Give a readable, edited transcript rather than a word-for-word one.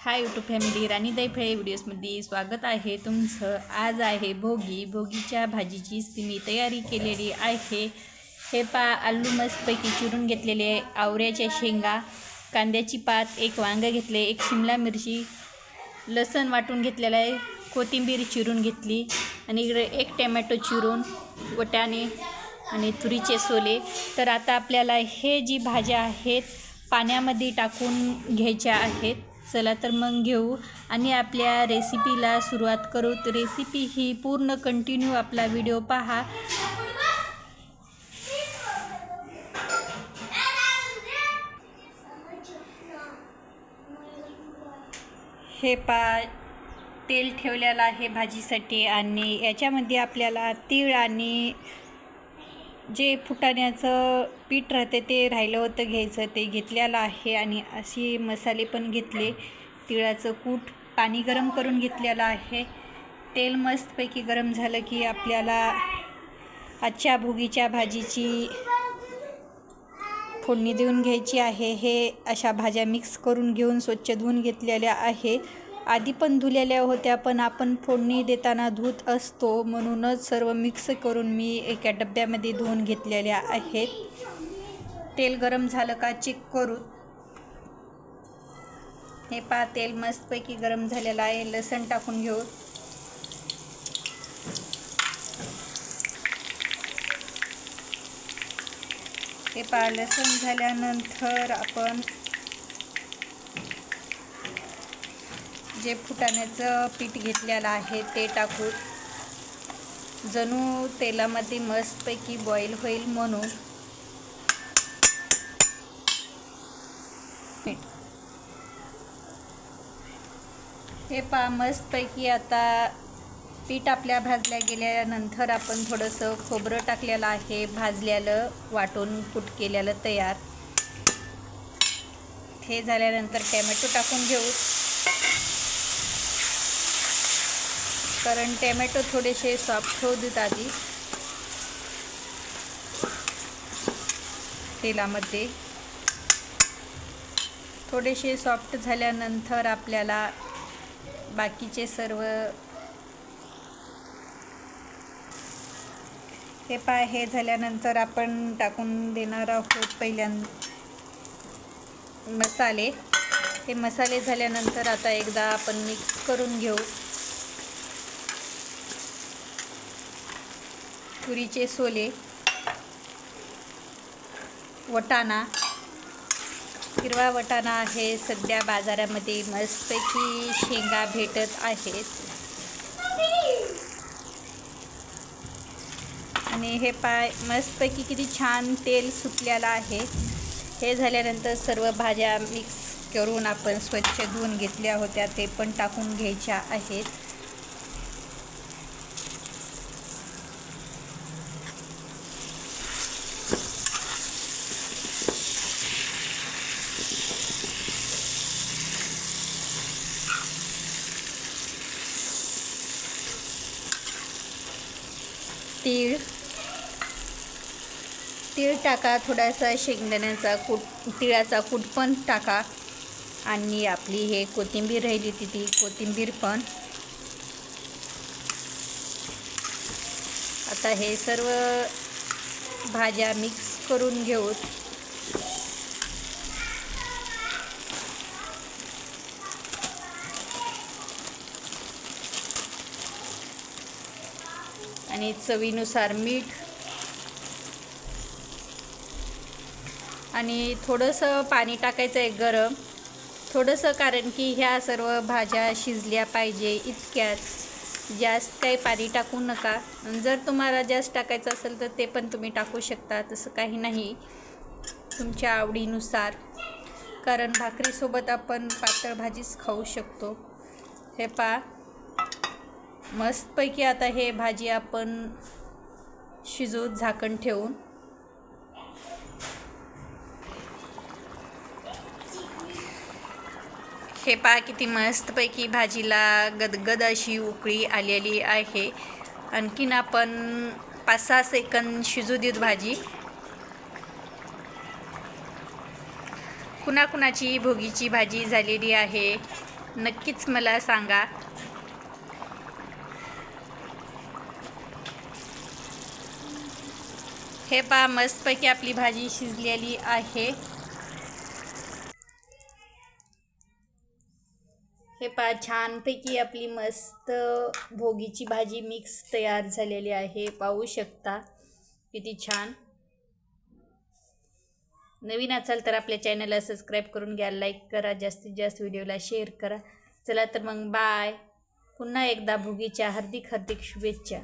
Hi YouTube family, राणीताई फळे व्हिडिओजमध्ये स्वागत आहे तुमचं। आज आहे भोगीच्या भाजीची मी तयारी केलेली आहे। हे आलू मस्तपैकी चिरून घेतलेले, आवऱ्याच्या शेंगा, कांद्याची पात, एक वांगं घेतले, एक शिमला मिरची, लसण वाटून घेतलेला आहे, कोथिंबीर चिरून घेतली आणि इकडे एक टोमॅटो चिरून, वटाणे आणि तुरीचे सोले। तर आता आपल्याला हे जी भाज्या आहेत पाण्यामध्ये टाकून घ्यायच्या आहेत। चला तर मग घेऊ आणि आपल्या रेसिपीला सुरुवात करू। तर रेसिपी ही पूर्ण कंटिन्यू आपला व्हिडिओ पहा। हे तेल ठेवलेलं आहे भाजीसाठी आणि याच्यामध्ये आपल्याला तीळ आणि जे फुटाण्याचं पीठ राहते ते राहिलं होतं घ्यायचं, ते घेतलेलं आहे आणि असे मसाले पण घेतले। तिळाचं कूट, पाणी गरम करून घेतलेलं आहे। तेल मस्तपैकी गरम झालं की आपल्याला आजच्या भोगीच्या भाजीची फोडणी देऊन घ्यायची आहे। हे अशा भाज्या मिक्स करून घेऊन स्वच्छ धुवून घेतलेल्या आहे। आधी पण धुलेल्या होत्या, पण आपण फोडणी देताना धुत असतो, म्हणूनच सर्व मिक्स करून मी एका डब्यामध्ये धुवून घेतलेल्या आहेत। तेल गरम झालं का चेक करू। हे तेल मस्तपैकी गरम झालेलं आहे। लसण टाकून घेऊ। हे लसण झाल्यानंतर आपण जे फुटाण्याचं पीठ घेतलेलं आहे ते टाकू। जणू तेलामध्ये मस्तपैकी बॉईल होईल म्हणून हे मस्तपैकी आता पीठ आपल्या भाजल्या गेल्यानंतर आपण थोडंसं खोबरं टाकलेलं आहे, भाजलेलं, वाटून कूट केलेलं तयार। हे झाल्यानंतर टोमॅटो टाकून घेऊ, कारण टोमॅटो थोडेसे सॉफ्ट होऊ देत आधी तेलामध्ये। थोडेसे सॉफ्ट झाल्यानंतर आपल्याला बाकीचे सर्व हे झाल्यानंतर आपण टाकून देणार आहोत पहिल्यांदा मसाले। हे मसाले झाल्यानंतर आता एकदा आपण मिक्स करून घेऊ। तुरीचे सोले, वटाणा, हिरवा वटाणा आहे, सध्या बाजारामध्ये मस्तपैकी शेंगा भेटत आहेत। आणि हे मस्तपैकी किती छान तेल सुटलेलं आहे। हे झाल्यानंतर सर्व भाज्या मिक्स करून आपण स्वच्छ धुवून घेतल्या होत्या ते पण टाकून घ्यायच्या आहेत। तीळ टाका, थोडासा शेंगदाण्याचा कूट, तिळाचा कूट पण टाका आणि आपली हे कोथिंबीर राहिली ती कोथिंबीर पण। आता हे सर्व भाज्या मिक्स करून घेऊ। आणि चवीनुसार मीठ आणि थोडंसं पाणी टाकायचं आहे गरम, थोडंसं, कारण की ह्या सर्व भाज्या शिजल्या पाहिजे इतक्यात। जास्त काही पाणी टाकू नका। जर तुम्हाला जास्त टाकायचं असेल तर ते पण तुम्ही टाकू शकता, तसं काही नाही, तुमच्या आवडीनुसार, कारण भाकरीसोबत आपण पातळ भाजीच खाऊ शकतो। हे मस्तपैकी आता हे भाजी आपण शिजवून झाकण ठेवून हे किती मस्तपैकी भाजीला गदगद अशी उकळी आलेली आहे। आणखीन आपण 5-6 सेकंद शिजू देऊ भाजी। कुणाकुणाची भोगीची भाजी झालेली आहे नक्कीच मला सांगा. हे पहा मस्तपैकी आपली भाजी शिजलेली आहे. हे पहा छानपैकी आपली मस्त भोगीची भाजी मिक्स तयार झालेली आहे. पाहू शकता किती छान. नवीन असाल तर आपल्या चॅनलला सबस्क्राईब करून घ्या, लाईक करा, जास्तीत जास्त व्हिडिओला शेअर करा. चला तर मग बाय. पुन्हा एकदा भोगीच्या हार्दिक शुभेच्छा.